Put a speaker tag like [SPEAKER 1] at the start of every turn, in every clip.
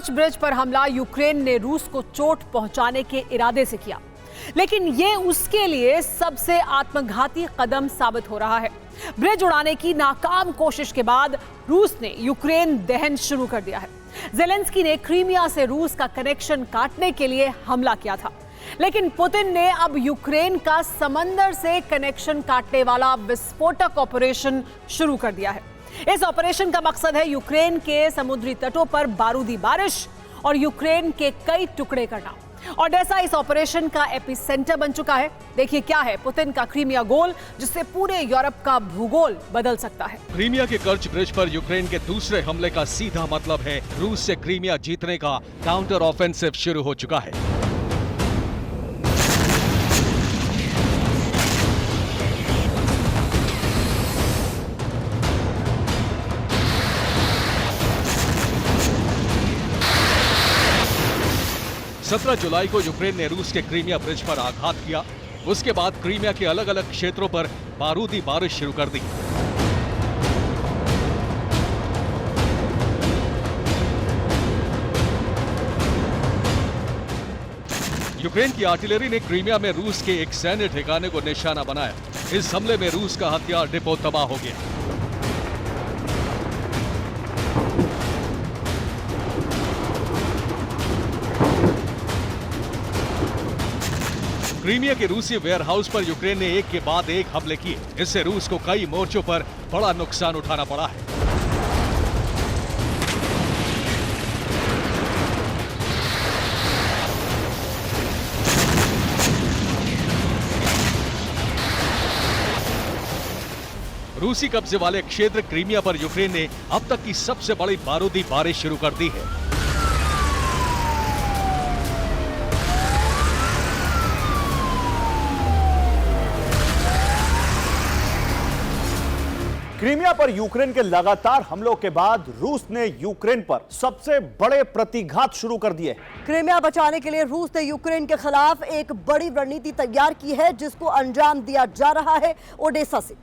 [SPEAKER 1] कर्च bridge पर हमला Ukraine ने रूस को चोट पहुंचाने के इरादे से किया, लेकिन ये उसके लिए सबसे आत्मघाती कदम साबित हो रहा है। ब्रिज उड़ाने की नाकाम कोशिश के बाद रूस ने यूक्रेन दहन शुरू कर दिया है। ज़ेलेंस्की ने क्रीमिया से रूस का कनेक्शन काटने के लिए हमला किया था, लेकिन पुतिन ने अब यूक्रेन का समंदर से कनेक्शन काटने वाला विस्फोटक ऑपरेशन शुरू कर दिया है। इस ऑपरेशन का मकसद है यूक्रेन के समुद्री तटों पर बारूदी बारिश और यूक्रेन के कई टुकड़े करना। ओडेसा इस ऑपरेशन का एपिसेंटर बन चुका है। देखिए क्या है पुतिन का क्रीमिया गोल, जिससे पूरे यूरोप का भूगोल बदल सकता है।
[SPEAKER 2] क्रीमिया के कर्च ब्रिज पर यूक्रेन के दूसरे हमले का सीधा मतलब है रूस से क्रीमिया जीतने का काउंटर ऑफेंसिव शुरू हो चुका है। सत्रह जुलाई को यूक्रेन ने रूस के क्रीमिया ब्रिज पर आघात किया। उसके बाद क्रीमिया के अलग अलग क्षेत्रों पर बारूदी बारिश शुरू कर दी। यूक्रेन की आर्टिलरी ने क्रीमिया में रूस के एक सैन्य ठिकाने को निशाना बनाया। इस हमले में रूस का हथियार डिपो तबाह हो गया। क्रीमिया के रूसी वेयरहाउस पर यूक्रेन ने एक के बाद एक हमले किए। इससे रूस को कई मोर्चों पर बड़ा नुकसान उठाना पड़ा है। रूसी कब्जे वाले क्षेत्र क्रीमिया पर यूक्रेन ने अब तक की सबसे बड़ी बारूदी बारिश शुरू कर दी है।
[SPEAKER 3] क्रीमिया पर यूक्रेन के लगातार हमलों के बाद रूस ने यूक्रेन पर सबसे बड़े प्रतिघात शुरू कर दिए।
[SPEAKER 4] क्रीमिया बचाने के लिए रूस ने यूक्रेन के खिलाफ एक बड़ी रणनीति तैयार की है, जिसको अंजाम दिया जा रहा है ओडेसा से।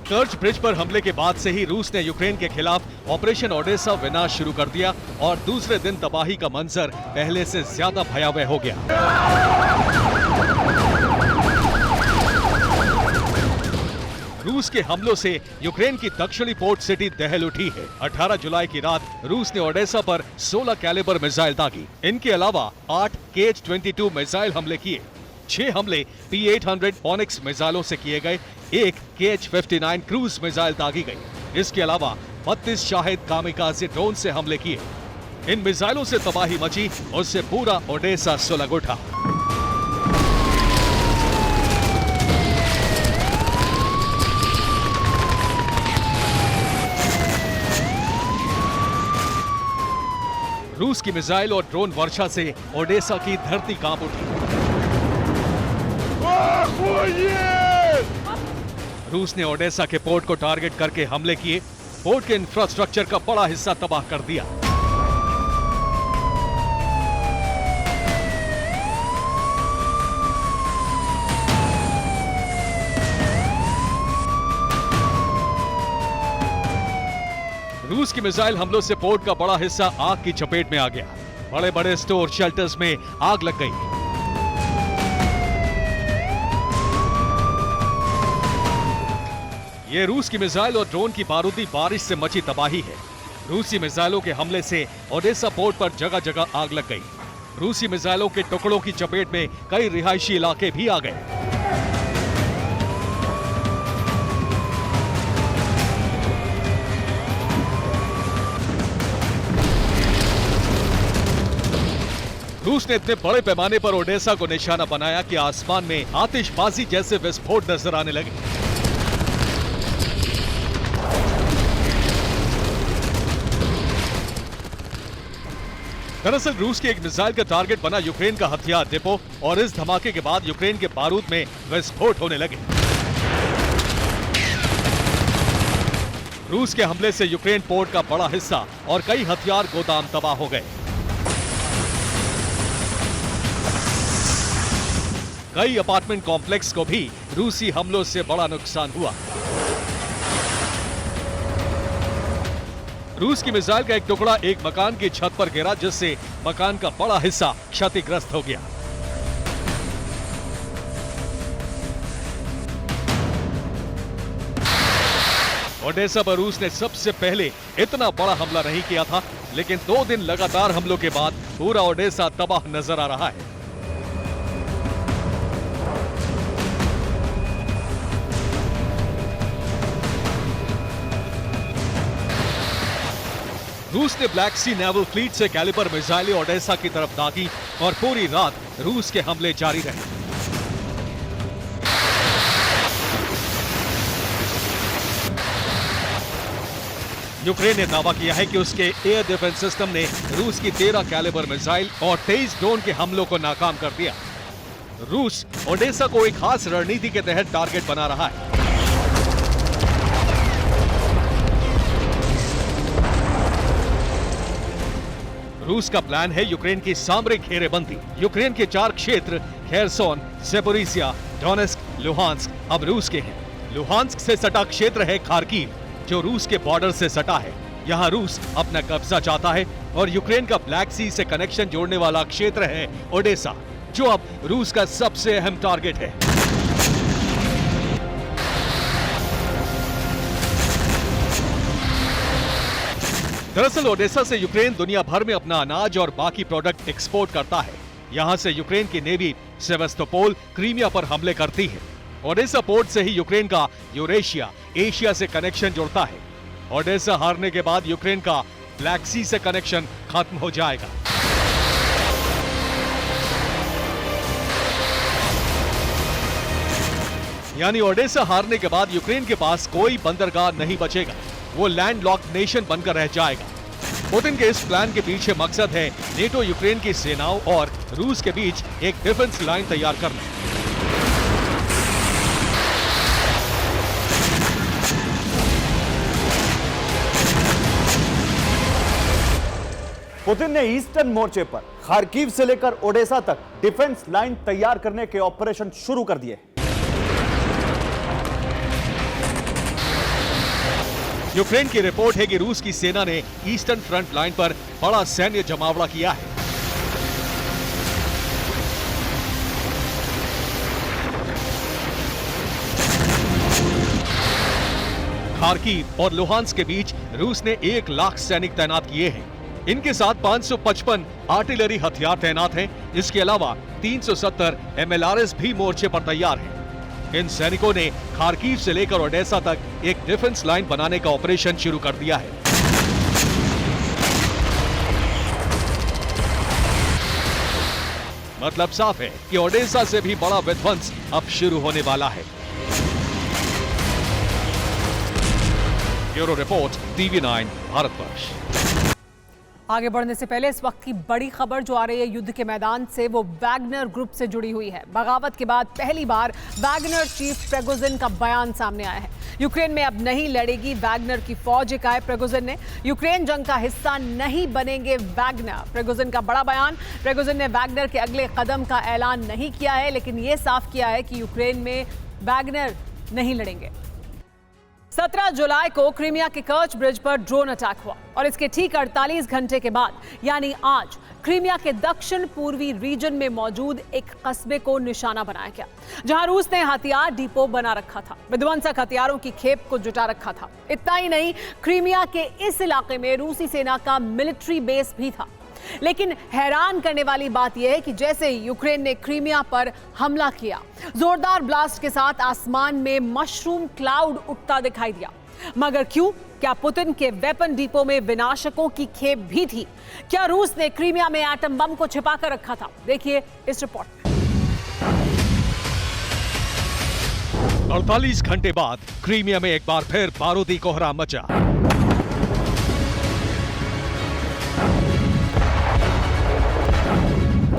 [SPEAKER 2] कर्च ब्रिज पर हमले के बाद से ही रूस ने यूक्रेन के खिलाफ ऑपरेशन ओडेसा विनाश शुरू कर दिया और दूसरे दिन तबाही का मंजर पहले से ज्यादा भयावह हो गया। रूस के हमलों से यूक्रेन की दक्षिणी पोर्ट सिटी दहल उठी है। 18 जुलाई की रात रूस ने ओडेसा पर 16 कैलिबर मिसाइल दागी। इनके अलावा 8 KH-22 मिसाइल हमले किए। 6 हमले P-800 ऑनिक्स मिसाइलों से किए गए। एक KH-59 क्रूज मिसाइल दागी गई। इसके अलावा 32 शाहिद कामिकाज़े ड्रोन से हमले किए। इन मिसाइलों से तबाही मची, उससे पूरा ओडेसा सुलग उठा। रूस की मिसाइल और ड्रोन वर्षा से ओडेसा की धरती कांप उठी। रूस ने ओडेसा के पोर्ट को टारगेट करके हमले किए। पोर्ट के इंफ्रास्ट्रक्चर का बड़ा हिस्सा तबाह कर दिया। रूस की मिसाइल हमलों से पोर्ट का बड़ा हिस्सा आग की चपेट में आ गया। बड़े बड़े स्टोर शेल्टर्स में आग लग गई। ये रूस की मिसाइल और ड्रोन की बारूदी बारिश से मची तबाही है। रूसी मिसाइलों के हमले से ओडेसा पोर्ट पर जगह जगह आग लग गई। रूसी मिसाइलों के टुकड़ों की चपेट में कई रिहायशी इलाके भी आ गए। रूस ने इतने बड़े पैमाने पर ओडेसा को निशाना बनाया कि आसमान में आतिशबाजी जैसे विस्फोट नजर आने लगे। दरअसल रूस की एक मिसाइल का टारगेट बना यूक्रेन का हथियार डिपो और इस धमाके के बाद यूक्रेन के बारूद में विस्फोट होने लगे। रूस के हमले से यूक्रेन पोर्ट का बड़ा हिस्सा और कई हथियार गोदाम तबाह हो गए। कई अपार्टमेंट कॉम्प्लेक्स को भी रूसी हमलों से बड़ा नुकसान हुआ। रूस की मिसाइल का एक टुकड़ा एक मकान की छत पर गिरा, जिससे मकान का बड़ा हिस्सा क्षतिग्रस्त हो गया। ओडेसा पर रूस ने सबसे पहले इतना बड़ा हमला नहीं किया था, लेकिन 2 दिन लगातार हमलों के बाद पूरा ओडेसा तबाह नजर आ रहा है। रूस ने ब्लैक सी नेवल फ्लीट से कैलिबर मिसाइलें ओडेसा की तरफ दागी और पूरी रात रूस के हमले जारी रहे। यूक्रेन ने दावा किया है कि उसके एयर डिफेंस सिस्टम ने रूस की 13 कैलिबर मिसाइल और 23 ड्रोन के हमलों को नाकाम कर दिया। रूस ओडेसा को एक खास रणनीति के तहत टारगेट बना रहा है। रूस का प्लान है यूक्रेन की सामरिक घेरेबंदी। यूक्रेन के 4 क्षेत्र खेरसोन, ज़पोरिजिया, डोनेस्क, लुहांस्क अब रूस के हैं। लुहांस्क से सटा क्षेत्र है खार्किव, जो रूस के बॉर्डर से सटा है। यहाँ रूस अपना कब्जा चाहता है और यूक्रेन का ब्लैक सी से कनेक्शन जोड़ने वाला क्षेत्र है ओडेसा, जो अब रूस का सबसे अहम टारगेट है। दरअसल ओडेसा से यूक्रेन दुनिया भर में अपना अनाज और बाकी प्रोडक्ट एक्सपोर्ट करता है। यहाँ से यूक्रेन की नेवी सेवास्तोपोल, क्रीमिया पर हमले करती है। ओडेसा पोर्ट से ही यूक्रेन का यूरेशिया, एशिया से कनेक्शन जुड़ता है। ओडेसा हारने के बाद यूक्रेन का ब्लैक सी से कनेक्शन खत्म हो जाएगा। यानी ओडेसा हारने के बाद यूक्रेन के पास कोई बंदरगाह नहीं बचेगा, वो लैंडलॉक्ड नेशन बनकर रह जाएगा। पुतिन के इस प्लान के पीछे मकसद है नेटो यूक्रेन की सेनाओं और रूस के बीच एक डिफेंस लाइन तैयार करना।
[SPEAKER 3] पुतिन ने ईस्टर्न मोर्चे पर खार्किव से लेकर ओडेसा तक डिफेंस लाइन तैयार करने के ऑपरेशन शुरू कर दिए।
[SPEAKER 2] यूक्रेन की रिपोर्ट है कि रूस की सेना ने ईस्टर्न फ्रंट लाइन पर बड़ा सैन्य जमावड़ा किया है। खार्किव और लुहांस्क के बीच रूस ने 1 लाख सैनिक तैनात किए हैं। इनके साथ 555 आर्टिलरी हथियार तैनात हैं। इसके अलावा 370 MLRS भी मोर्चे पर तैयार हैं। इन सैनिकों ने खार्किव से लेकर ओडेसा तक एक डिफेंस लाइन बनाने का ऑपरेशन शुरू कर दिया है। मतलब साफ है कि ओडेसा से भी बड़ा विध्वंस अब शुरू होने वाला है। Bureau report, TV9 Bharatvarsh.
[SPEAKER 1] आगे बढ़ने से पहले इस वक्त की बड़ी खबर जो आ रही है युद्ध के मैदान से, वो वैगनर ग्रुप से जुड़ी हुई है। बगावत के बाद पहली बार वैगनर चीफ प्रिगोजिन का बयान सामने आया है। यूक्रेन में अब नहीं लड़ेगी वैगनर की फौज, कहा है प्रिगोजिन ने। यूक्रेन जंग का हिस्सा नहीं बनेंगे वैगनर, प्रिगोजिन का बड़ा बयान। प्रिगोजिन ने वैगनर के अगले कदम का ऐलान नहीं किया है, लेकिन यह साफ किया है कि यूक्रेन में वैगनर नहीं लड़ेंगे। 17 जुलाई को क्रीमिया के कर्च ब्रिज पर ड्रोन अटैक हुआ और इसके ठीक 48 घंटे के बाद यानी आज क्रीमिया के दक्षिण पूर्वी रीजन में मौजूद एक कस्बे को निशाना बनाया गया, जहां रूस ने हथियार डिपो बना रखा था, विध्वंसक हथियारों की खेप को जुटा रखा था। इतना ही नहीं, क्रीमिया के इस इलाके में रूसी सेना का मिलिट्री बेस भी था। लेकिन हैरान करने वाली बात यह है कि जैसे यूक्रेन ने क्रीमिया पर हमला किया, जोरदार ब्लास्ट के साथ आसमान में मशरूम क्लाउड उठता दिखाई दिया। मगर क्यों? क्या पुतिन के वेपन डिपो में विनाशकों की खेप भी थी? क्या रूस ने क्रीमिया में एटम बम को छिपा कर रखा था? देखिए इस रिपोर्ट में।
[SPEAKER 2] 48 घंटे बाद क्रीमिया में एक बार फिर बारूदी कोहराम मचा।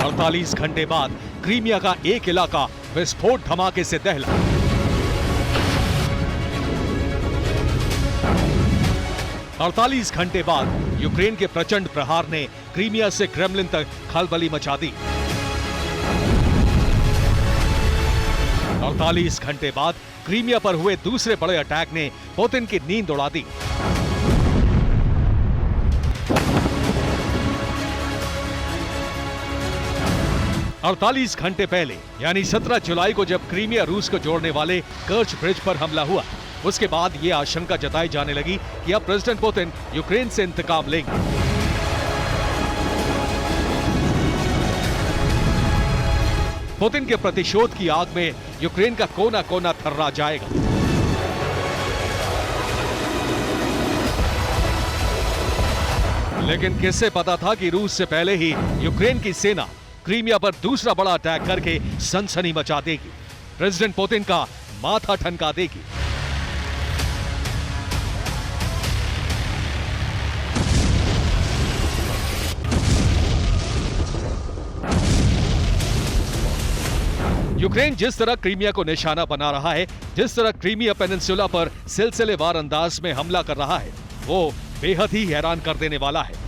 [SPEAKER 2] 48 घंटे बाद क्रीमिया का एक इलाका विस्फोट धमाके से दहला। अड़तालीस घंटे बाद यूक्रेन के प्रचंड प्रहार ने क्रीमिया से क्रेमलिन तक खलबली मचा दी। 48 घंटे बाद क्रीमिया पर हुए दूसरे बड़े अटैक ने पुतिन की नींद उड़ा दी। 48 घंटे पहले यानी 17 जुलाई को जब क्रीमिया रूस को जोड़ने वाले कर्च ब्रिज पर हमला हुआ, उसके बाद ये आशंका जताई जाने लगी कि अब प्रेसिडेंट पुतिन यूक्रेन से इंतकाम लेंगे। पुतिन के प्रतिशोध की आग में यूक्रेन का कोना कोना थर्रा जाएगा। लेकिन किससे पता था कि रूस से पहले ही यूक्रेन की सेना क्रीमिया पर दूसरा बड़ा अटैक करके सनसनी मचा देगी, प्रेसिडेंट पुतिन का माथा ठनका देगी। यूक्रेन जिस तरह क्रीमिया को निशाना बना रहा है, जिस तरह क्रीमिया पेनिनसुला पर सिलसिलेवार अंदाज में हमला कर रहा है, वो बेहद ही हैरान कर देने वाला है।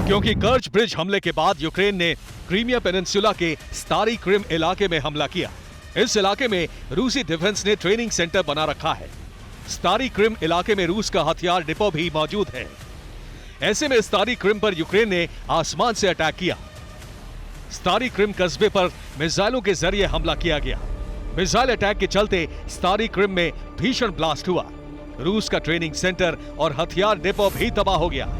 [SPEAKER 2] क्योंकि कर्च ब्रिज हमले के बाद यूक्रेन ने क्रीमिया पेनिनसुला के स्टारी क्रिम इलाके में हमला किया। इस इलाके में रूसी डिफेंस ने ट्रेनिंग सेंटर बना रखा है। स्टारी क्रिम इलाके में रूस का हथियार डिपो भी मौजूद है। ऐसे में स्टारी क्रिम पर यूक्रेन ने आसमान से अटैक किया। स्टारी क्रिम कस्बे पर मिसाइलों के जरिए हमला किया गया। मिसाइल अटैक के चलते स्टारी क्रिम में भीषण ब्लास्ट हुआ। रूस का ट्रेनिंग सेंटर और हथियार डिपो भी तबाह हो गया।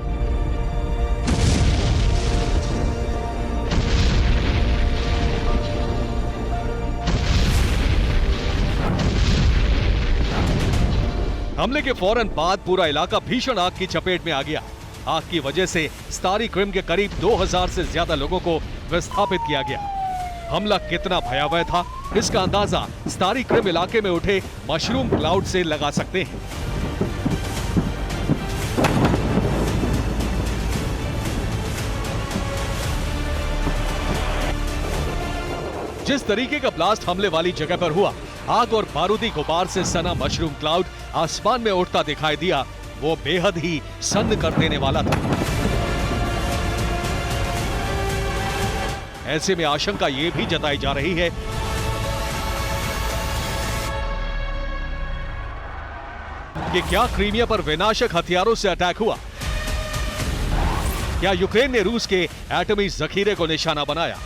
[SPEAKER 2] हमले के फौरन बाद पूरा इलाका भीषण आग की चपेट में आ गया। आग की वजह से स्टारी क्रिम के करीब 2000 से ज्यादा लोगों को विस्थापित किया गया। हमला कितना भयावह था, इसका अंदाजा स्टारी क्रिम इलाके में उठे मशरूम क्लाउड से लगा सकते हैं। जिस तरीके का ब्लास्ट हमले वाली जगह पर हुआ, आग और बारूदी गुबार से सना मशरूम क्लाउड आसमान में उठता दिखाई दिया, वो बेहद ही सन्न कर देने वाला था। ऐसे में आशंका ये भी जताई जा रही है कि क्या क्रीमिया पर विनाशक हथियारों से अटैक हुआ? क्या यूक्रेन ने रूस के एटमी जखीरे को निशाना बनाया?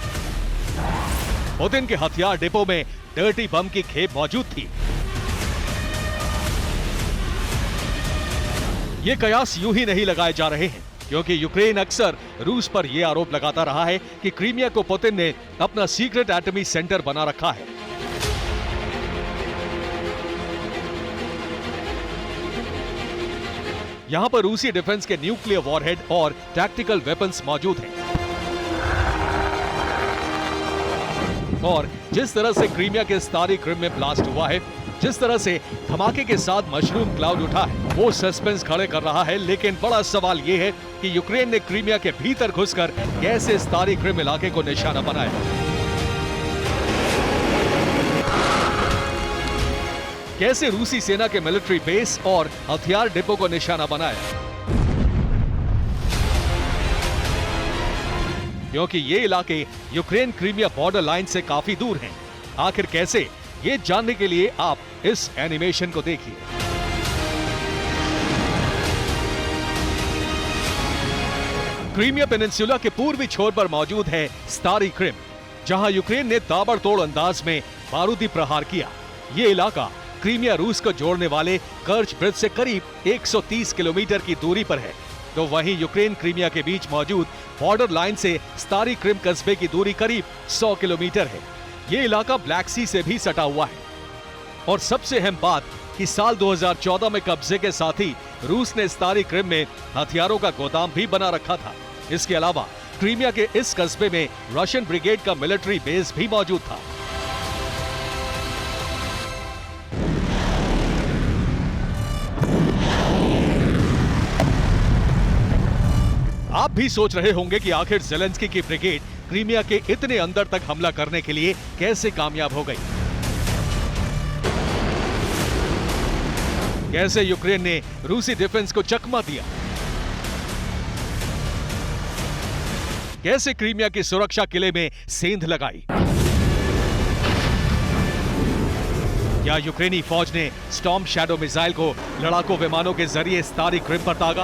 [SPEAKER 2] पुतिन के हथियार डिपो में डर्टी बम की खेप मौजूद थी। ये कयास यूं ही नहीं लगाए जा रहे हैं, क्योंकि यूक्रेन अक्सर रूस पर यह आरोप लगाता रहा है कि क्रीमिया को पुतिन ने अपना सीक्रेट एटमी सेंटर बना रखा है। यहां पर रूसी डिफेंस के न्यूक्लियर वॉरहेड और टैक्टिकल वेपन्स मौजूद हैं। और जिस तरह से क्रीमिया के स्टारी क्रिम में ब्लास्ट हुआ है, जिस तरह से धमाके के साथ मशरूम क्लाउड उठा है, वो सस्पेंस खड़े कर रहा है। लेकिन बड़ा सवाल यह है कि यूक्रेन ने क्रीमिया के भीतर घुसकर कैसे स्टारी क्रिम इलाके को निशाना बनाया। कैसे रूसी सेना के मिलिट्री बेस और हथियार डिपो को निशाना बनाया, क्योंकि ये इलाके यूक्रेन क्रीमिया बॉर्डर लाइन से काफी दूर हैं। आखिर कैसे, ये जानने के लिए आप इस एनिमेशन को देखिए। क्रीमिया पेनिनसुला के पूर्वी छोर पर मौजूद है स्टारी क्रिम, जहां यूक्रेन ने ताबड़तोड़ अंदाज में बारूदी प्रहार किया। ये इलाका क्रीमिया रूस को जोड़ने वाले कर्च ब्रिज से करीब 130 किलोमीटर की दूरी पर है। तो वहीं यूक्रेन क्रीमिया के बीच मौजूद बॉर्डर लाइन से स्टारी क्रिम कस्बे की दूरी करीब 100 किलोमीटर है। ये इलाका ब्लैक सी से भी सटा हुआ है। और सबसे अहम बात कि साल 2014 में कब्जे के साथ ही रूस ने स्टारी क्रिम में हथियारों का गोदाम भी बना रखा था। इसके अलावा क्रीमिया के इस कस्बे में रशियन ब्रिगेड का मिलिट्री बेस भी मौजूद था। आप भी सोच रहे होंगे कि आखिर ज़ेलेंस्की की ब्रिगेड क्रीमिया के इतने अंदर तक हमला करने के लिए कैसे कामयाब हो गई। कैसे यूक्रेन ने रूसी डिफेंस को चकमा दिया। कैसे क्रीमिया की सुरक्षा किले में सेंध लगाई। क्या यूक्रेनी फौज ने स्टॉर्म शैडो मिसाइल को लड़ाकू विमानों के जरिए स्टारी क्रिम पर दागा?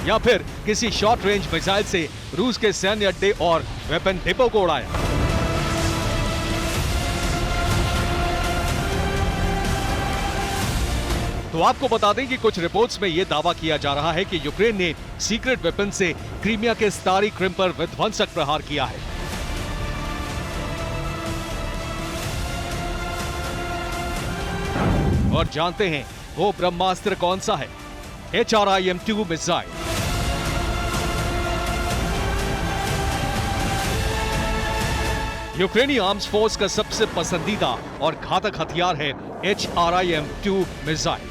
[SPEAKER 2] या फिर किसी शॉर्ट रेंज मिसाइल से रूस के सैन्य अड्डे और वेपन डिपो को उड़ाया? तो आपको बता दें कि कुछ रिपोर्ट्स में यह दावा किया जा रहा है कि यूक्रेन ने सीक्रेट वेपन से क्रीमिया के स्टारी क्रिम पर विध्वंसक प्रहार किया है। और जानते हैं वो ब्रह्मास्त्र कौन सा है? HRIM-2 missile. यूक्रेनी आर्म्स फोर्स का सबसे पसंदीदा और घातक हथियार है HRIM-2 मिसाइल।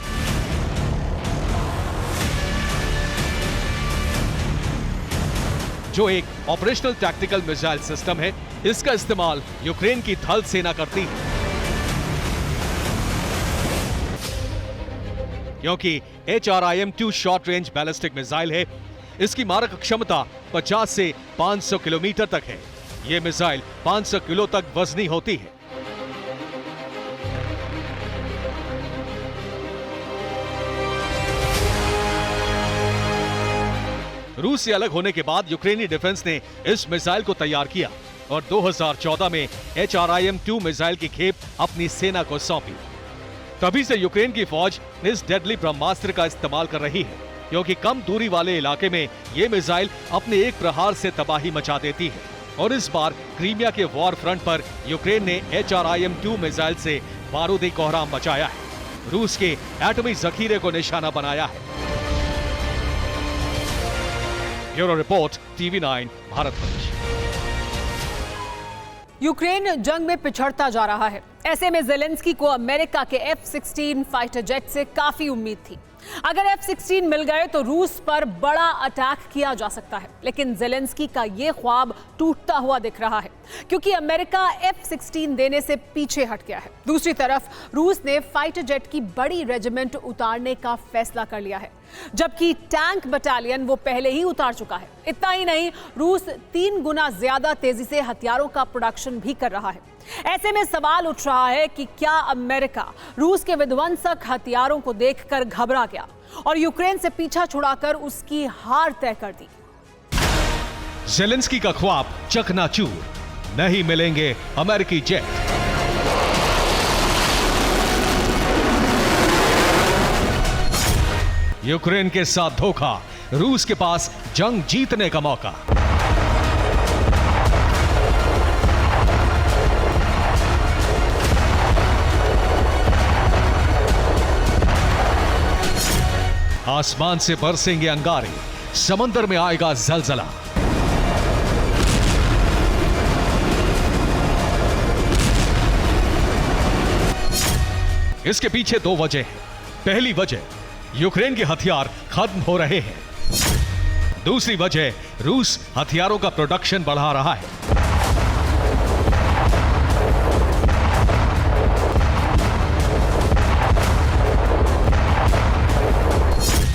[SPEAKER 2] जो एक ऑपरेशनल टैक्टिकल मिसाइल सिस्टम है। इसका इस्तेमाल यूक्रेन की थल सेना करती है, क्योंकि HRIM-2 short range ballistic missile है। इसकी मारक क्षमता 50 से 500 किलोमीटर तक है। यह मिसाइल 500 किलो तक वजनी होती है। रूस से अलग होने के बाद यूक्रेनी डिफेंस ने इस मिसाइल को तैयार किया और 2014 में HRIM-2 मिसाइल की खेप अपनी सेना को सौंपी। तभी से यूक्रेन की फौज इस डेडली ब्रह्मास्त्र का इस्तेमाल कर रही है, क्योंकि कम दूरी वाले इलाके में यह मिसाइल अपने एक प्रहार से तबाही मचा देती है। और इस बार क्रीमिया के वॉर फ्रंट पर यूक्रेन ने HRIM-2 मिसाइल से बारूदी कोहराम मचाया है। रूस के एटमी जखीरे को निशाना बनाया है। Bureau report, TV9 Bharatvarsh.
[SPEAKER 1] Ukraine जंग में पिछड़ता जा रहा है। ऐसे में ज़ेलेंस्की को अमेरिका के F-16 फाइटर जेट से काफी उम्मीद थी। अगर F-16 मिल गए तो रूस पर बड़ा अटैक किया जा सकता है, लेकिन ज़ेलेंस्की का यह ख्वाब टूटता हुआ दिख रहा है, क्योंकि अमेरिका F-16 देने से पीछे हट गया है। दूसरी तरफ रूस ने फाइटर जेट की बड़ी रेजिमेंट उतारने का फैसला कर लिया है, जबकि टैंक बटालियन वो पहले ही उतार चुका है। इतना ही नहीं, रूस 3 गुना ज्यादा तेजी से हथियारों का प्रोडक्शन भी कर रहा है। ऐसे में सवाल उठ रहा है कि क्या अमेरिका रूस के विध्वंसक हथियारों को देखकर घबरा गया और यूक्रेन से पीछा छुड़ाकर उसकी हार तय कर दी?
[SPEAKER 2] ज़ेलेंस्की का ख्वाब चकनाचूर, नहीं मिलेंगे अमेरिकी जेट। यूक्रेन के साथ धोखा, रूस के पास जंग जीतने का मौका। आसमान से बरसेंगे अंगारे, समंदर में आएगा जलजला। इसके पीछे 2 वजह हैं। पहली वजह, यूक्रेन के हथियार खत्म हो रहे हैं। दूसरी वजह, रूस हथियारों का प्रोडक्शन बढ़ा रहा है।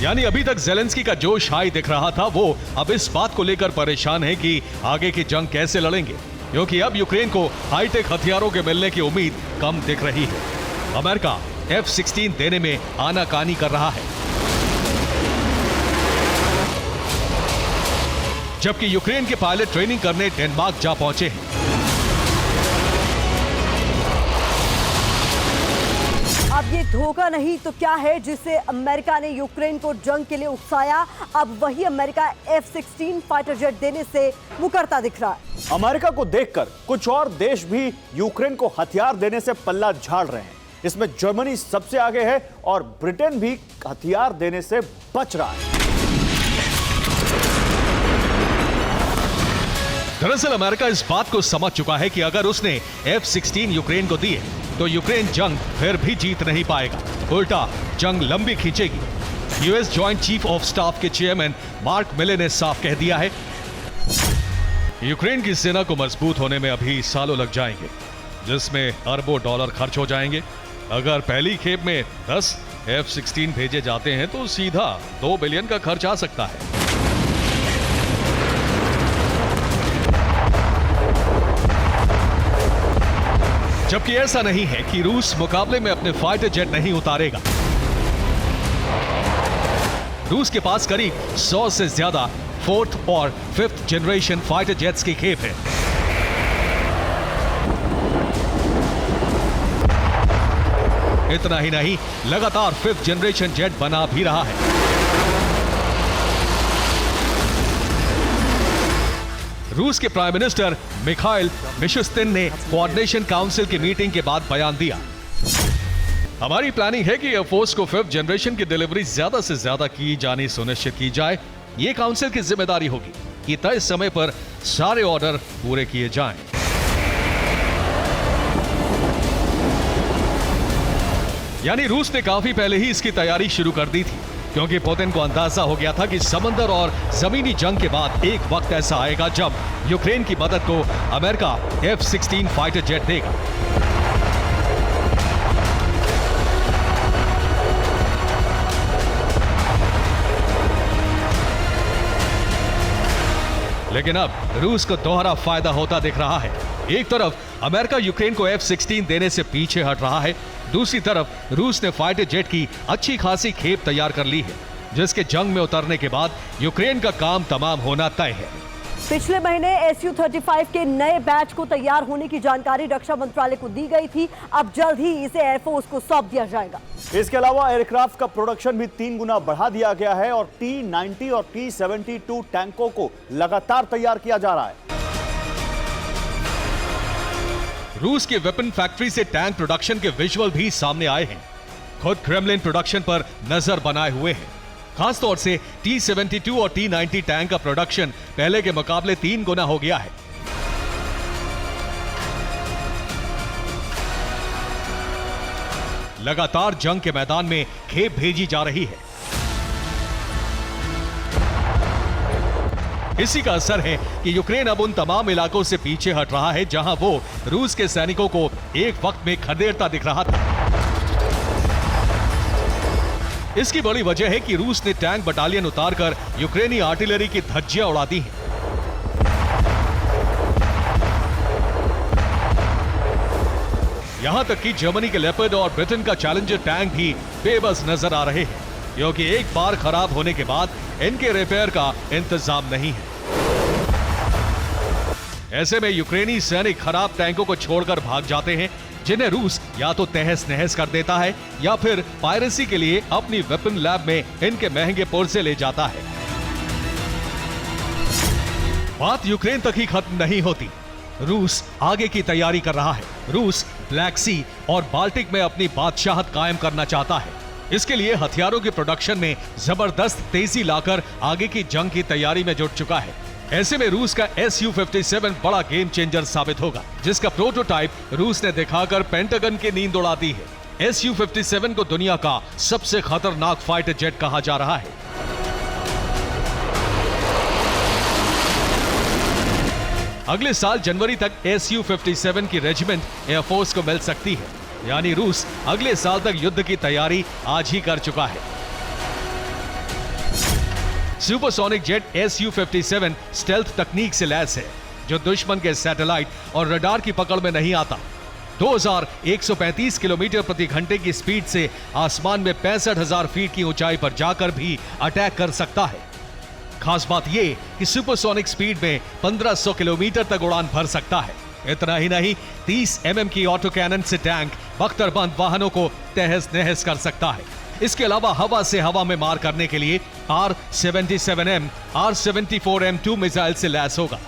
[SPEAKER 2] यानी अभी तक ज़ेलेंस्की का जोश हाई दिख रहा था, वो अब इस बात को लेकर परेशान है कि आगे की जंग कैसे लड़ेंगे, क्योंकि अब यूक्रेन को हाईटेक हथियारों के मिलने की उम्मीद कम दिख रही है। अमेरिका F-16 देने में आनाकानी कर रहा है, जबकि यूक्रेन के पायलट ट्रेनिंग करने डेनमार्क जा पहुंचे हैं।
[SPEAKER 4] अब ये धोखा नहीं तो क्या है जिससे अमेरिका ने यूक्रेन को जंग के लिए उकसाया? अब वही अमेरिका F-16 फाइटर जेट देने से मुकरता दिख रहा है।
[SPEAKER 3] अमेरिका को देखकर कुछ और देश भी यूक्रेन को हथियार देने से पल्ला झाड़ रहे हैं। इसमें जर्मनी सबसे आगे है और ब्रिटेन भी हथियार देने से बच रहा है।
[SPEAKER 2] दरअसल अमेरिका इस बात को समझ चुका है कि अगर उसने F-16 यूक्रेन को दिए तो यूक्रेन जंग फिर भी जीत नहीं पाएगा, उल्टा जंग लंबी खींचेगी। US joint chief of staff के चेयरमैन मार्क मिले ने साफ कह दिया है, यूक्रेन की सेना को मजबूत होने में अभी सालों लग जाएंगे, जिसमें अरबों डॉलर खर्च हो जाएंगे। अगर पहली खेप में 10 F-16 भेजे जाते हैं तो सीधा 2 बिलियन का खर्च आ सकता है। जबकि ऐसा नहीं है कि रूस मुकाबले में अपने फाइटर जेट नहीं उतारेगा। रूस के पास करीब 100 से ज्यादा 4th और 5th जनरेशन फाइटर जेट्स की खेप है। इतना ही नहीं, लगातार 5th जनरेशन जेट बना भी रहा है। रूस के प्राइम मिनिस्टर मिखाइल मिशुस्तिन ने कोऑर्डिनेशन काउंसिल की मीटिंग के बाद बयान दिया। हमारी प्लानिंग है कि एयरफोर्स को 5th जनरेशन की डिलीवरी ज्यादा से ज्यादा की जानी सुनिश्चित की जाए। ये काउंसिल की जिम्मेदारी होगी कि तय समय पर सारे ऑर्डर पूरे किए जाएं। यानी रूस ने काफी पहले ही इसकी तैयारी शुरू कर दी थी, क्योंकि पुतिन को अंदाजा हो गया था कि समंदर और जमीनी जंग के बाद एक वक्त ऐसा आएगा जब यूक्रेन की मदद को अमेरिका F-16 फाइटर जेट देगा। लेकिन अब रूस को दोहरा फायदा होता दिख रहा है। एक तरफ अमेरिका यूक्रेन को F-16 देने से पीछे हट रहा है, दूसरी तरफ रूस ने फाइटर जेट की अच्छी खासी खेप तैयार कर ली है, जिसके जंग में उतरने के बाद यूक्रेन का काम तमाम होना तय है।
[SPEAKER 4] पिछले महीने Su-35 के नए बैच को तैयार होने की जानकारी रक्षा मंत्रालय को दी गई थी। अब जल्द ही इसे एयरफोर्स को सौंप दिया जाएगा।
[SPEAKER 3] इसके अलावा एयरक्राफ्ट का प्रोडक्शन भी 3 गुना बढ़ा दिया गया है और T-90 और T-72 टैंकों को लगातार तैयार किया जा रहा है।
[SPEAKER 2] रूस के वेपन फैक्ट्री से टैंक प्रोडक्शन के विजुअल भी सामने आए हैं। खुद क्रेमलिन प्रोडक्शन पर नजर बनाए हुए हैं। खासतौर से T-72 और T-90 टैंक का प्रोडक्शन पहले के मुकाबले 3 गुना हो गया है। लगातार जंग के मैदान में खेप भेजी जा रही है। इसी का असर है कि यूक्रेन अब उन तमाम इलाकों से पीछे हट रहा है जहां वो रूस के सैनिकों को एक वक्त में खदेड़ता दिख रहा था। इसकी बड़ी वजह है कि रूस ने टैंक बटालियन उतारकर यूक्रेनी आर्टिलरी की धज्जियां उड़ा दी हैं। यहां तक कि जर्मनी के लेपर्ड और ब्रिटेन का चैलेंजर टैंक भी बेबस नजर आ रहे हैं, क्योंकि एक बार खराब होने के बाद इनके रिपेयर का इंतजाम नहीं है। ऐसे में यूक्रेनी सैनिक खराब टैंकों को छोड़कर भाग जाते हैं, जिन्हें रूस या तो तहस नहस कर देता है या फिर पायरेसी के लिए अपनी वेपन लैब में इनके महंगे पुर्जे ले जाता है। बात यूक्रेन तक ही खत्म नहीं होती। रूस आगे की तैयारी कर रहा है। रूस ब्लैक सी और बाल्टिक में अपनी बादशाहत कायम करना चाहता है। इसके लिए हथियारों के प्रोडक्शन में जबरदस्त तेजी लाकर आगे की जंग की तैयारी में जुट चुका है। ऐसे में रूस का Su-57 बड़ा गेम चेंजर साबित होगा, जिसका प्रोटोटाइप रूस ने दिखाकर पेंटागन की नींद उड़ा दी है। Su-57 को दुनिया का सबसे खतरनाक फाइटर जेट कहा जा रहा है। अगले साल जनवरी तक Su-57 की रेजिमेंट एयरफोर्स को मिल सकती है, यानी रूस अगले साल तक युद्ध की तैयारी आज ही कर चुका है। सुपरसोनिक जेट Su-57 स्टेल्थ तकनीक से लैस है, जो दुश्मन के सैटेलाइट और रडार की पकड़ में नहीं आता। 2135 किलोमीटर प्रति घंटे की स्पीड से आसमान में 65,000 फीट की ऊंचाई पर जाकर भी अटैक कर सकता है। खास बात यह कि सुपरसोनिक स्पीड में 1500 किलोमीटर तक उड़ान भर सकता है। इतना ही नहीं, 30 mm की ऑटो कैनन से टैंक बख्तरबंद वाहनों को तहस नहस कर सकता है। इसके अलावा हवा से हवा में मार करने के लिए R-77M, R-74M2 मिसाइल से लैस होगा,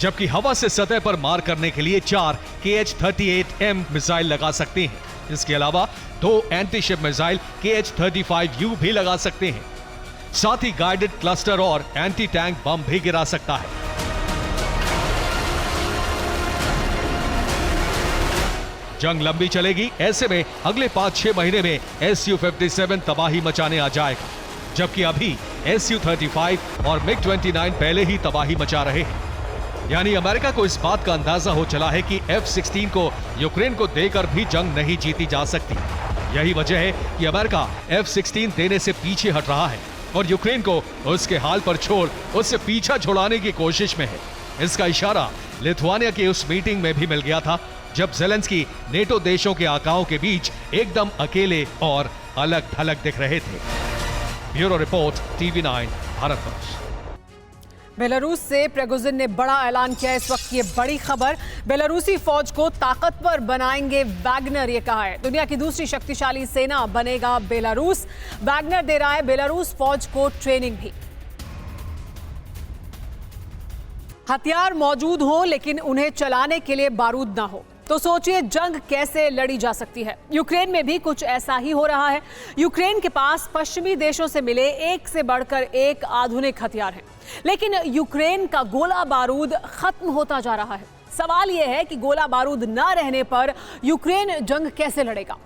[SPEAKER 2] जबकि हवा से सतह पर मार करने के लिए 4 KH-38M मिसाइल लगा सकते हैं। इसके अलावा 2 एंटीशिप मिसाइल KH-35U भी लगा सकते हैं। साथ ही गाइडेड क्लस्टर और एंटी टैंक बम भी गिरा सकता है। जंग लंबी चलेगी। ऐसे में अगले 5-6 महीने में Su-57 तबाही मचाने आ जाएगा, जबकि अभी Su-35 और MiG-29 पहले ही तबाही मचा रहे हैं। यानी अमेरिका को इस बात का अंदाजा हो चला है कि F-16 को यूक्रेन को देकर भी जंग नहीं जीती जा सकती। यही वजह है कि अमेरिका F-16 देने से पीछे हट रहा है और यूक्रेन को उसके हाल पर छोड़ उससे पीछा छुड़ाने की कोशिश में है। इसका इशारा लिथुआनिया की उस मीटिंग में भी मिल गया था, जब ज़ेलेंस्की नेटो देशों के आकाओं के बीच एकदम अकेले और अलग थलग दिख रहे थे। Bureau report, TV9 Bharatvarsh.
[SPEAKER 1] Belarus से प्रिगोजिन ने बड़ा ऐलान किया। इस वक्त ये बड़ी खबर, बेलारूसी फौज को ताकतवर बनाएंगे वैगनर, ये कहा है। दुनिया की दूसरी शक्तिशाली सेना बनेगा बेलारूस। वैगनर दे रहा है बेलारूस फौज को ट्रेनिंग भी। हथियार मौजूद हो लेकिन उन्हें चलाने के लिए बारूद ना हो तो सोचिए जंग कैसे लड़ी जा सकती है। यूक्रेन में भी कुछ ऐसा ही हो रहा है। यूक्रेन के पास पश्चिमी देशों से मिले एक से बढ़कर एक आधुनिक हथियार हैं, लेकिन यूक्रेन का गोला बारूद खत्म होता जा रहा है। सवाल यह है कि गोला बारूद ना रहने पर यूक्रेन जंग कैसे लड़ेगा।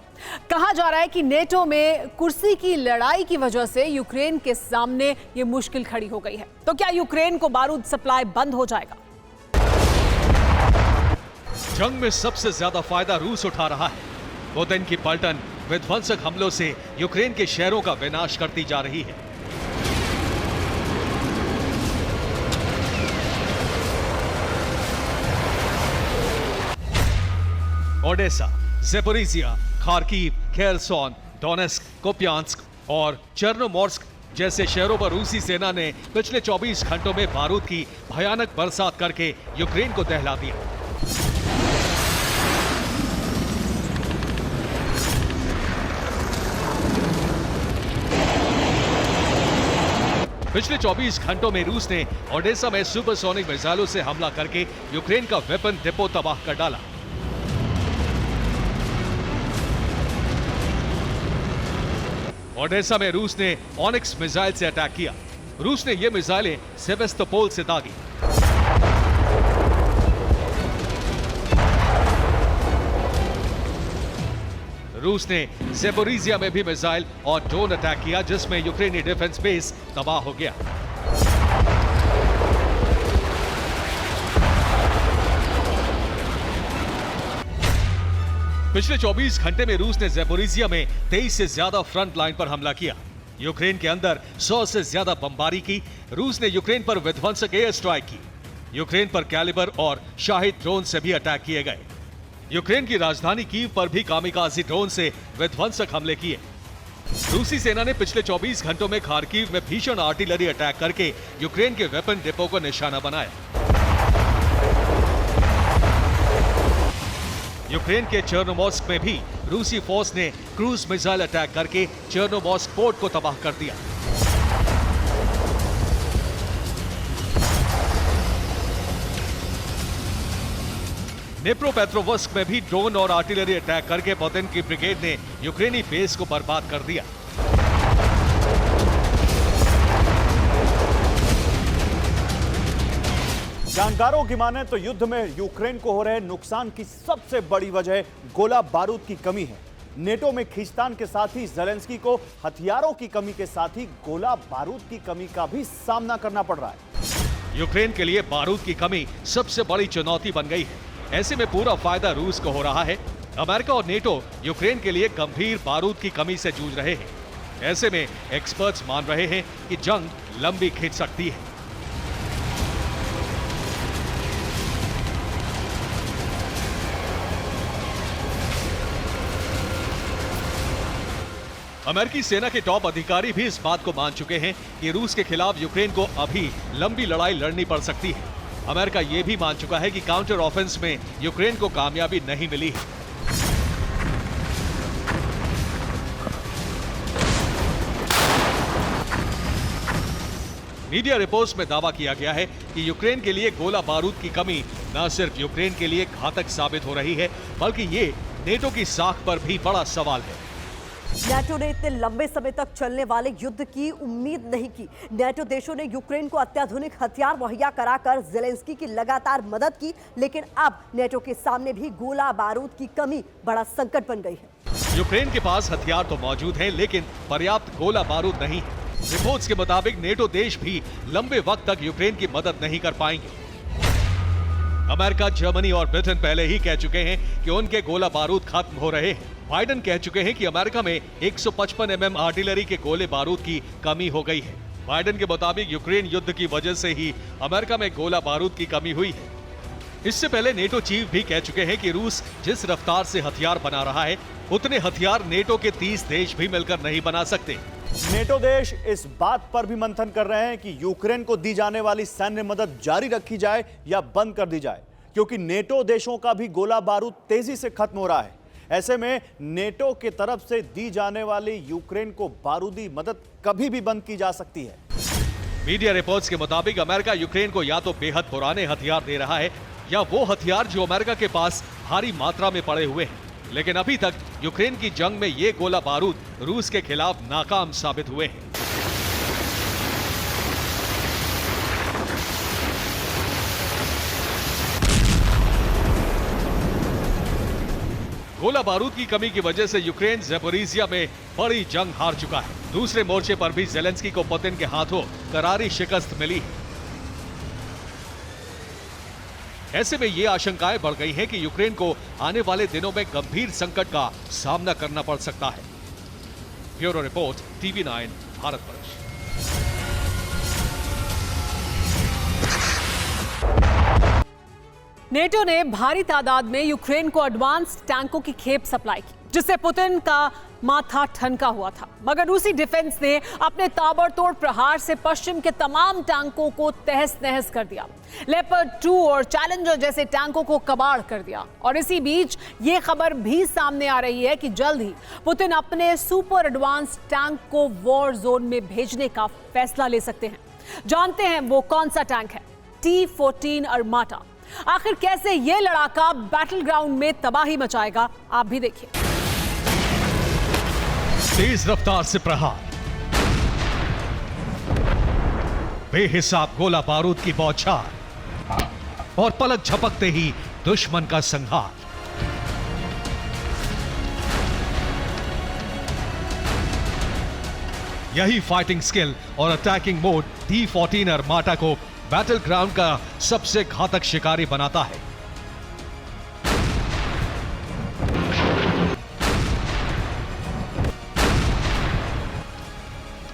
[SPEAKER 1] कहा जा रहा है कि नेटो में कुर्सी की लड़ाई की वजह से यूक्रेन के सामने ये मुश्किल खड़ी हो गई है। तो क्या यूक्रेन को बारूद सप्लाई बंद हो जाएगा?
[SPEAKER 2] जंग में सबसे ज्यादा फायदा रूस उठा रहा है। पुतिन की पलटन विध्वंसक हमलों से यूक्रेन के शहरों का विनाश करती जा रही है। Odesa, Zaporizhzhia, Kharkiv, Kherson, Donetsk, Kupiansk और चर्नोमोर्स्क जैसे शहरों पर रूसी सेना ने पिछले 24 घंटों में बारूद की भयानक बरसात करके यूक्रेन को दहला दिया। पिछले 24 घंटों में रूस ने ओडेसा में सुपरसोनिक मिसाइलों से हमला करके यूक्रेन का वेपन डिपो तबाह कर डाला। ओडेसा में रूस ने ऑनिक्स मिसाइल से अटैक किया। रूस ने ये मिसाइलें सेवेस्तोपोल से दागी। रूस ने ज़ेपोरिजिया में भी मिसाइल और ड्रोन अटैक किया, जिसमें यूक्रेनी डिफेंस बेस तबाह हो गया। पिछले 24 घंटे में रूस ने ज़ेपोरिजिया में 23 से ज्यादा फ्रंट लाइन पर हमला किया। यूक्रेन के अंदर 100 से ज्यादा बमबारी की। रूस ने यूक्रेन पर विध्वंसक एयर स्ट्राइक की। यूक्रेन पर कैलिबर और शाहिद ड्रोन से भी अटैक किए गए। यूक्रेन की राजधानी कीव पर भी कामिकाज़ी ड्रोन से विध्वंसक हमले किए। रूसी सेना ने पिछले 24 घंटों में खार्किव में भीषण आर्टिलरी अटैक करके यूक्रेन के वेपन डिपो को निशाना बनाया। यूक्रेन के चर्नोमोर्स्क में भी रूसी फोर्स ने क्रूज मिसाइल अटैक करके चर्नोमोर्स्क पोर्ट को तबाह कर दिया। नेप्रोपेट्रोवस्क में भी ड्रोन और आर्टिलरी अटैक करके पुतिन की ब्रिगेड ने यूक्रेनी बेस को बर्बाद कर दिया।
[SPEAKER 3] जानकारों की माने तो युद्ध में यूक्रेन को हो रहे नुकसान की सबसे बड़ी वजह गोला बारूद की कमी है। नेटो में खींचतान के साथ ही ज़ेलेंस्की को हथियारों की कमी के साथ ही गोला बारूद की कमी का भी सामना करना पड़ रहा है।
[SPEAKER 2] यूक्रेन के लिए बारूद की कमी सबसे बड़ी चुनौती बन गई है। ऐसे में पूरा फायदा रूस को हो रहा है। अमेरिका और नेटो यूक्रेन के लिए गंभीर बारूद की कमी से जूझ रहे हैं। ऐसे में एक्सपर्ट्स मान रहे हैं कि जंग लंबी खिंच सकती है। अमेरिकी सेना के टॉप अधिकारी भी इस बात को मान चुके हैं कि रूस के खिलाफ यूक्रेन को अभी लंबी लड़ाई लड़नी पड़ सकती है। अमेरिका यह भी मान चुका है कि काउंटर ऑफेंस में यूक्रेन को कामयाबी नहीं मिली है। मीडिया रिपोर्ट्स में दावा किया गया है कि यूक्रेन के लिए गोला बारूद की कमी न सिर्फ यूक्रेन के लिए घातक साबित हो रही है, बल्कि ये नेटो की साख पर भी बड़ा सवाल है।
[SPEAKER 4] नेटो ने इतने लंबे समय तक चलने वाले युद्ध की उम्मीद नहीं की। नेटो देशों ने यूक्रेन को अत्याधुनिक हथियार मुहैया कराकर ज़ेलेंस्की की लगातार मदद की, लेकिन अब नेटो के सामने भी गोला बारूद की कमी बड़ा संकट बन गई है।
[SPEAKER 2] यूक्रेन के पास हथियार तो मौजूद हैं, लेकिन पर्याप्त गोला बारूद नहीं है। रिपोर्ट्स के मुताबिक नेटो देश भी लंबे वक्त तक यूक्रेन की मदद नहीं कर पाएंगे। अमेरिका, जर्मनी और ब्रिटेन पहले ही कह चुके हैं कि उनके गोला बारूद खत्म हो रहे हैं। बाइडेन कह चुके हैं कि अमेरिका में 155 mm आर्टिलरी के गोले बारूद की कमी हो गई है। बाइडेन के मुताबिक यूक्रेन युद्ध की वजह से ही अमेरिका में गोला बारूद की कमी हुई है। इससे पहले नेटो चीफ भी कह चुके हैं कि रूस जिस रफ्तार से हथियार बना रहा है, उतने हथियार नेटो के 30 देश भी मिलकर नहीं बना सकते।
[SPEAKER 3] नेटो देश इस बात पर भी मंथन कर रहे हैं कि यूक्रेन को दी जाने वाली सैन्य मदद जारी रखी जाए या बंद कर दी जाए, क्योंकि नेटो देशों का भी गोला बारूद तेजी से खत्म हो रहा है। ऐसे में नेटो की तरफ से दी जाने वाली यूक्रेन को बारूदी मदद कभी भी बंद की जा सकती है।
[SPEAKER 2] मीडिया रिपोर्ट्स के मुताबिक अमेरिका यूक्रेन को या तो बेहद पुराने हथियार दे रहा है या वो हथियार जो अमेरिका के पास भारी मात्रा में पड़े हुए हैं। लेकिन अभी तक यूक्रेन की जंग में ये गोला बारूद रूस के खिलाफ नाकाम साबित हुए हैं। गोला बारूद की कमी की वजह से यूक्रेन ज़पोरिज़िया में बड़ी जंग हार चुका है। दूसरे मोर्चे पर भी ज़ेलेंस्की को पुतिन के हाथों करारी शिकस्त मिली है। ऐसे में ये आशंकाएं बढ़ गई हैं कि यूक्रेन को आने वाले दिनों में गंभीर संकट का सामना करना पड़ सकता है। Bureau report, TV9 Bharatvarsh.
[SPEAKER 1] NATO ने भारी तादाद में यूक्रेन को एडवांस टैंकों की खेप सप्लाई की, जिससे पुतिन का माथा ठनका हुआ था। मगर रूसी डिफेंस ने अपने ताबड़तोड़ प्रहार से पश्चिम के तमाम टैंकों को तहस नहस कर दिया। लेपर्ड 2 और चैलेंजर जैसे टैंकों को कबाड़ कर दिया। और इसी बीच ये खबर भी सामने आ रही है कि जल्द ही पुतिन अपने सुपर एडवांस टैंक को वॉर जोन में भेजने का फैसला ले सकते हैं। जानते हैं वो कौन सा टैंक है? T-14 अरमाटा। आखिर कैसे ये लड़ाका बैटल ग्राउंड में तबाही मचाएगा, आप भी देखिए।
[SPEAKER 2] तेज रफ्तार से प्रहार, बेहिसाब गोला बारूद की बौछार और पलक झपकते ही दुश्मन का संहार। यही फाइटिंग स्किल और अटैकिंग मोड T-14 अरमाटा को बैटल ग्राउंड का सबसे घातक शिकारी बनाता है।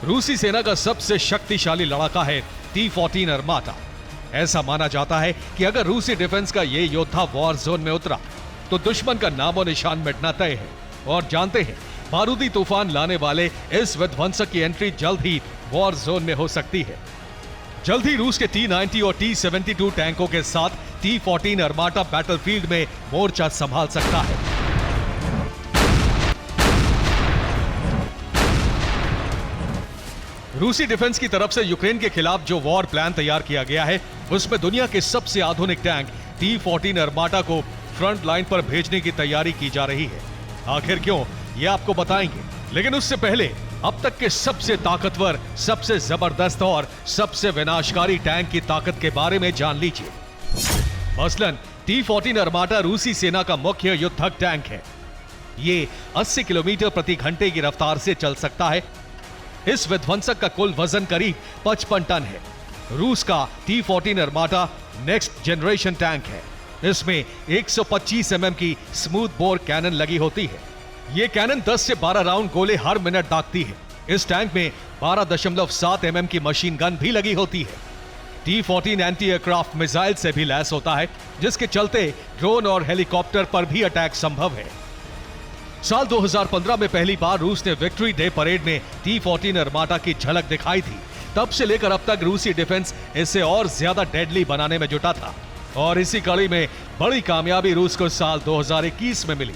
[SPEAKER 2] रूसी सेना का सबसे शक्तिशाली लड़ाका है T-14 अरमाटा। ऐसा माना जाता है कि अगर रूसी डिफेंस का ये योद्धा वॉर जोन में उतरा तो दुश्मन का नामो निशान मिटना तय है। और जानते हैं, बारूदी तूफान लाने वाले इस विध्वंसक की एंट्री जल्द ही वॉर जोन में हो सकती है। जल्द ही रूस के T-90 और T-72 टैंकों के साथ T-14 अरमाटा बैटलफील्ड में मोर्चा संभाल सकता है। रूसी डिफेंस की तरफ से यूक्रेन के खिलाफ जो वॉर प्लान तैयार किया गया है, उसमें दुनिया के सबसे आधुनिक टैंक T-14 अरमाटा को फ्रंट लाइन पर भेजने की तैयारी की जा रही है। आखिर क्यों, ये आपको बताएंगे, लेकिन उससे पहले अब तक के सबसे ताकतवर, सबसे जबरदस्त और सबसे विनाशकारी टैंक की ताकत के बारे में जान लीजिए। मसलन T-14 अरमाटा रूसी सेना का मुख्य युद्धक टैंक है। ये 80 किलोमीटर प्रति घंटे की रफ्तार से चल सकता है। इस विध्वंसक का कुल वजन करीब 55 टन है। रूस का T-14 अरमाटा नेक्स्ट जनरेशन टैंक है। इसमें 125 mm की स्मूथ बोर कैनन लगी होती है। ये कैनन 10 से 12 राउंड गोले हर मिनट दागती है। इस टैंक में 12.7 mm की मशीन गन भी लगी होती है। T-14 एंटी एयरक्राफ्ट मिसाइल से भी लैस होता है, जिसके चलते ड्रोन और हेलीकॉप्टर पर भी अटैक संभव है। साल 2015 में पहली बार रूस ने विक्ट्री डे परेड में T-14 अरमाटा की झलक दिखाई थी। तब से लेकर अब तक रूसी डिफेंस इसे और ज्यादा डेडली बनाने में जुटा था। और इसी कड़ी में बड़ी कामयाबी रूस को साल 2021 में मिली,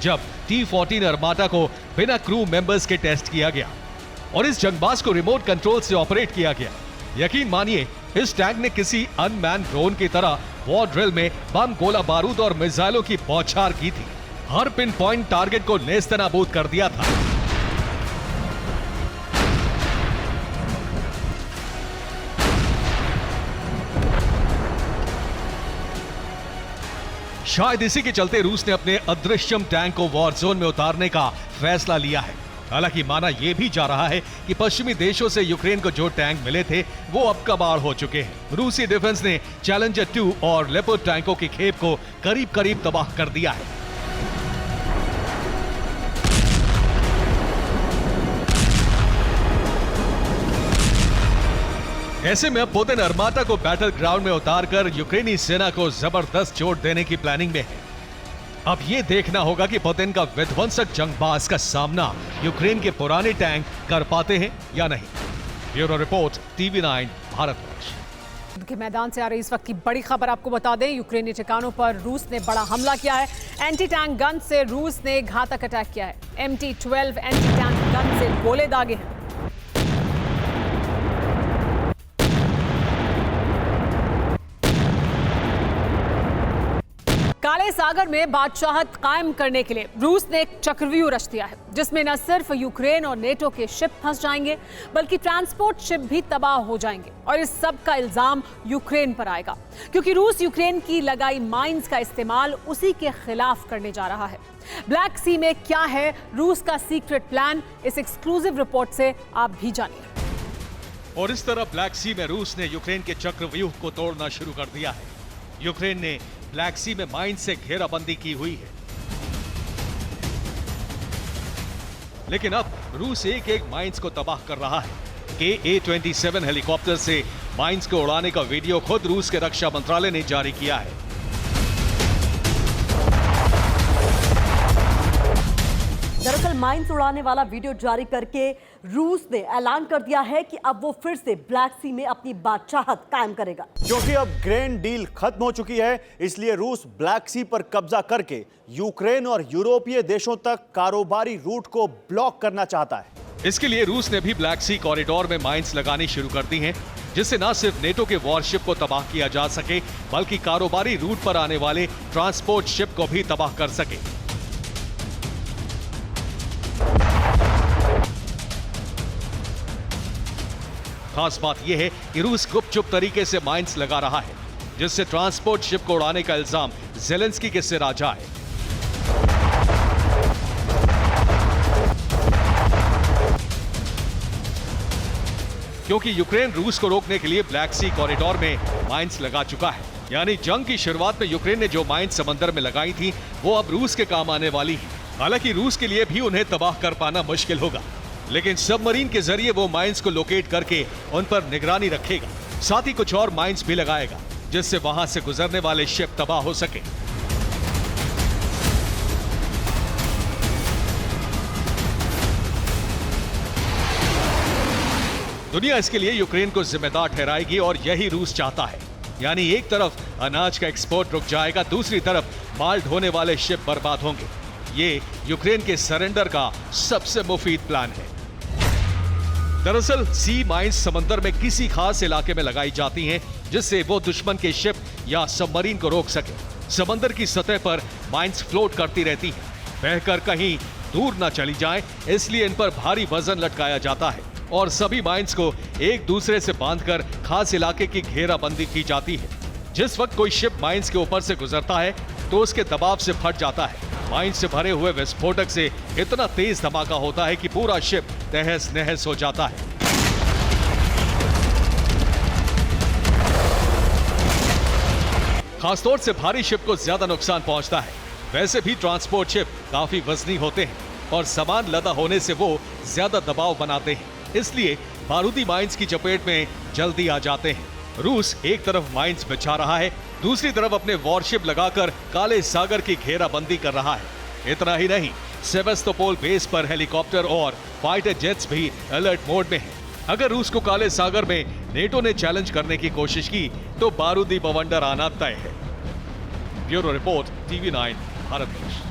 [SPEAKER 2] जब T-14 अरमाटा को बिना क्रू मेंबर्स के टेस्ट किया गया और इस जंगबाज को रिमोट कंट्रोल से ऑपरेट किया गया। यकीन मानिए, इस टैंक ने किसी अनमैन ड्रोन की तरह वॉर ड्रिल में बम, गोला बारूद और मिसाइलों की बौछार की थी। हर पिन पॉइंट टारगेट को नेस्तनाबूद कर दिया था। शायद इसी के चलते रूस ने अपने अदृश्यम टैंक को वॉर जोन में उतारने का फैसला लिया है। हालांकि माना यह भी जा रहा है कि पश्चिमी देशों से यूक्रेन को जो टैंक मिले थे वो अब कबाड़ हो चुके हैं। रूसी डिफेंस ने चैलेंजर 2 और लेपर्ड टैंकों की खेप को करीब करीब तबाह कर दिया है। ऐसे में अब पुतिन अर्माटा को बैटल ग्राउंड में उतारकर यूक्रेनी सेना को जबरदस्त चोट देने की प्लानिंग में है। अब ये देखना होगा कि पुतिन का विध्वंसक जंगबाज का सामना यूक्रेन के पुराने टैंक कर पाते हैं या नहीं। Bureau report, TV9 Bharatvarsh.
[SPEAKER 1] के मैदान से आ रही इस वक्त की बड़ी खबर आपको बता दें, यूक्रेनी ठिकानों पर रूस ने बड़ा हमला किया है। एंटी टैंक गन से रूस ने घातक अटैक किया है। MT-12 एंटी टैंक गन से गोले दागे हैं। काले सागर में बादशाहत कायम करने के लिए रूस ने एक चक्रव्यूह रच दिया है, जिसमें न सिर्फ यूक्रेन और नेटो के शिप फंस जाएंगे, बल्कि ट्रांसपोर्ट शिप भी तबाह हो जाएंगे। और इस सब का इल्जाम यूक्रेन पर आएगा, क्योंकि रूस यूक्रेन की लगाई माइंस का इस्तेमाल उसी के खिलाफ करने जा रहा है। ब्लैक सी में क्या है रूस का सीक्रेट प्लान, इस एक्सक्लूसिव रिपोर्ट से आप भी जानिए।
[SPEAKER 2] और इस तरह ब्लैक सी में रूस ने यूक्रेन के चक्रव्यूह को तोड़ना शुरू कर दिया है। यूक्रेन ने ब्लैक सी में माइन से घेराबंदी की हुई है, लेकिन अब रूस एक एक माइंस को तबाह कर रहा है। KA-27 हेलीकॉप्टर से माइंस को उड़ाने का वीडियो खुद रूस के रक्षा मंत्रालय ने जारी किया है।
[SPEAKER 4] दरअसल माइंस उड़ाने वाला वीडियो जारी करके रूस ने ऐलान कर दिया है कि अब वो फिर से ब्लैक सी में अपनी बादशाहत कायम करेगा।
[SPEAKER 3] क्योंकि अब ग्रेन डील खत्म हो चुकी है, इसलिए रूस ब्लैक सी पर कब्जा करके यूक्रेन और यूरोपीय देशों तक कारोबारी रूट को ब्लॉक करना चाहता है।
[SPEAKER 2] इसके लिए रूस ने भी ब्लैक सी कॉरिडोर में माइंस लगानी शुरू कर दी हैं, जिससे न सिर्फ नेटो के वॉरशिप को तबाह किया जा सके, बल्कि कारोबारी रूट पर आने वाले ट्रांसपोर्ट शिप को भी तबाह कर सके। खास बात यह है कि रूस गुपचुप तरीके से माइंस लगा रहा है, जिससे ट्रांसपोर्ट शिप को उड़ाने का इल्जाम ज़ेलेंस्की के सिर आ जाए। क्योंकि यूक्रेन रूस को रोकने के लिए ब्लैक सी कॉरिडोर में माइंस लगा चुका है, यानी जंग की शुरुआत में यूक्रेन ने जो माइंस समंदर में लगाई थी, वो अब रूस के काम आने वाली है। हालांकि रूस के लिए भी उन्हें तबाह कर पाना मुश्किल होगा, लेकिन सबमरीन के जरिए वो माइंस को लोकेट करके उन पर निगरानी रखेगा। साथ ही कुछ और माइंस भी लगाएगा, जिससे वहां से गुजरने वाले शिप तबाह हो सके। दुनिया इसके लिए यूक्रेन को जिम्मेदार ठहराएगी, और यही रूस चाहता है। यानी एक तरफ अनाज का एक्सपोर्ट रुक जाएगा, दूसरी तरफ माल ढोने वाले शिप बर्बाद होंगे। ये यूक्रेन के सरेंडर का सबसे मुफीद प्लान है। दरअसल सी माइंस समंदर में किसी खास इलाके में लगाई जाती हैं, जिससे वो दुश्मन के शिप या सबमरीन को रोक सके। समंदर की सतह पर माइंस फ्लोट करती रहती हैं, बहकर कहीं दूर न चली जाएं, इसलिए इन पर भारी वजन लटकाया जाता है और सभी माइंस को एक दूसरे से बांधकर खास इलाके की घेराबंदी की जाती है। जिस वक्त कोई शिप माइंस के ऊपर से गुजरता है तो उसके दबाव से फट जाता है। माइंस से भरे हुए विस्फोटक से इतना तेज धमाका होता है कि पूरा शिप तहस नहस हो जाता है। खासतौर से भारी शिप को ज्यादा नुकसान पहुंचता है। वैसे भी ट्रांसपोर्ट शिप काफी वजनी होते हैं और सामान लदा होने से वो ज्यादा दबाव बनाते हैं, इसलिए बारूदी माइंस की चपेट में जल्दी आ जाते हैं। रूस एक तरफ माइंस बिछा रहा है, दूसरी तरफ अपने वॉरशिप लगाकर काले सागर की घेराबंदी कर रहा है। इतना ही नहीं, सेवास्तोपोल बेस पर हेलीकॉप्टर और फाइटर जेट्स भी अलर्ट मोड में हैं। अगर रूस को काले सागर में नेटो ने चैलेंज करने की कोशिश की तो बारूदी बवंडर आना तय है। Bureau report, TV9 Bharatvarsh.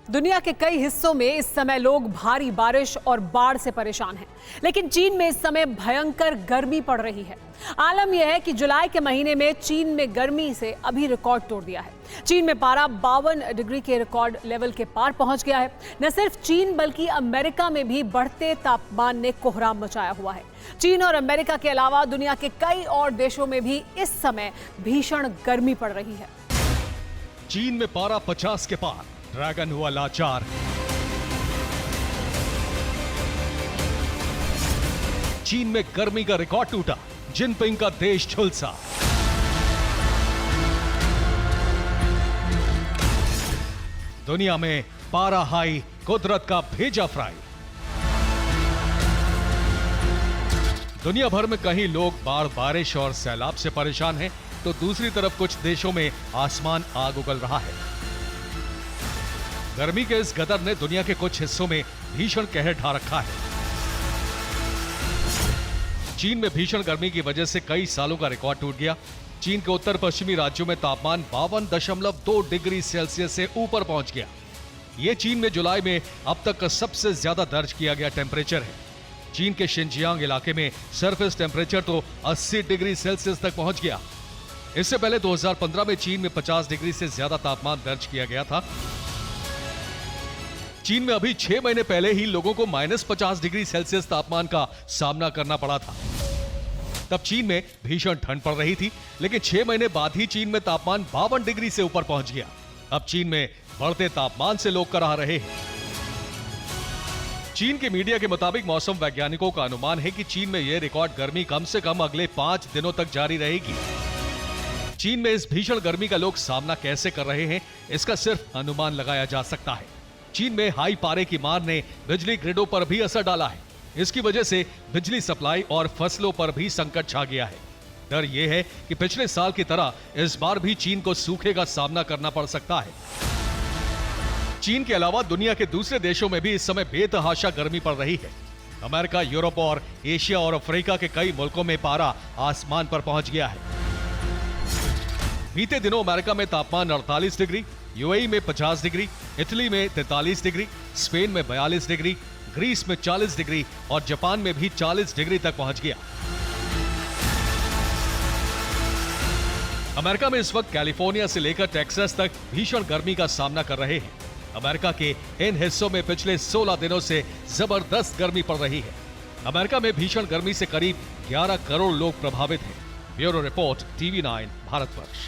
[SPEAKER 1] दुनिया के कई हिस्सों में इस समय लोग भारी बारिश और बाढ़ से परेशान हैं, लेकिन चीन में इस समय भयंकर गर्मी पड़ रही है। आलम यह है कि जुलाई के महीने में चीन में गर्मी से अभी रिकॉर्ड तोड़ दिया है। चीन में पारा 52 डिग्री के रिकॉर्ड लेवल के पार पहुंच गया है। न सिर्फ चीन बल्कि अमेरिका में भी बढ़ते तापमान ने कोहराम मचाया हुआ है। चीन और अमेरिका के अलावा दुनिया के कई और देशों में भी इस समय भीषण गर्मी पड़ रही है।
[SPEAKER 2] चीन में पारा 50 के पार, ड्रैगन हुआ लाचार। चीन में गर्मी का रिकॉर्ड टूटा, जिनपिंग का देश झुलसा। दुनिया में पारा हाई, कुदरत का भेजा फ्राई। दुनिया भर में कहीं लोग बाढ़, बारिश और सैलाब से परेशान हैं, तो दूसरी तरफ कुछ देशों में आसमान आग उगल रहा है। गर्मी के इस गदर ने दुनिया के कुछ हिस्सों में भीषण कहर ढा रखा है। चीन में भीषण गर्मी की वजह से कई सालों का रिकॉर्ड टूट गया। चीन के उत्तर पश्चिमी राज्यों में तापमान 52.2 डिग्री सेल्सियस से ऊपर पहुंच गया। यह चीन में जुलाई में अब तक का सबसे ज्यादा दर्ज किया गया टेम्परेचर है। चीन के शिनजियांग इलाके में सरफेस टेम्परेचर तो 80 डिग्री सेल्सियस तक पहुंच गया। इससे पहले 2015 में चीन में 50 डिग्री से ज्यादा तापमान दर्ज किया गया था। चीन में अभी 6 महीने पहले ही लोगों को -50 डिग्री सेल्सियस तापमान का सामना करना पड़ा था। तब चीन में भीषण ठंड पड़ रही थी, लेकिन 6 महीने बाद ही चीन में तापमान 52 डिग्री से ऊपर पहुंच गया। अब चीन में बढ़ते तापमान से लोग कराह रहे हैं। चीन के मीडिया के मुताबिक मौसम वैज्ञानिकों का अनुमान है कि चीन में यह रिकॉर्ड गर्मी कम से कम अगले 5 दिनों तक जारी रहेगी। चीन में इस भीषण गर्मी का लोग सामना कैसे कर रहे हैं, इसका सिर्फ अनुमान लगाया जा सकता है। चीन में हाई पारे की मार ने बिजली ग्रिडों पर भी असर डाला है। इसकी वजह से बिजली सप्लाई और फसलों पर भी संकट छा गया है। डर यह है कि पिछले साल की तरह इस बार भी चीन को सूखे का सामना करना पड़ सकता है। चीन के अलावा दुनिया के दूसरे देशों में भी इस समय बेतहाशा गर्मी पड़ रही है। अमेरिका, यूरोप और एशिया और अफ्रीका के कई मुल्कों में पारा आसमान पर पहुंच गया है। बीते दिनों अमेरिका में तापमान 48 डिग्री, यूएई में 50 डिग्री, इटली में 43 डिग्री, स्पेन में 42 डिग्री, ग्रीस में 40 डिग्री और जापान में भी 40 डिग्री तक पहुंच गया। अमेरिका में इस वक्त कैलिफोर्निया से लेकर टेक्सास तक भीषण गर्मी का सामना कर रहे हैं। अमेरिका के इन हिस्सों में पिछले 16 दिनों से जबरदस्त गर्मी पड़ रही है। अमेरिका में भीषण गर्मी से करीब 11 करोड़ लोग प्रभावित हैं। Bureau report, TV9 Bharatvarsh.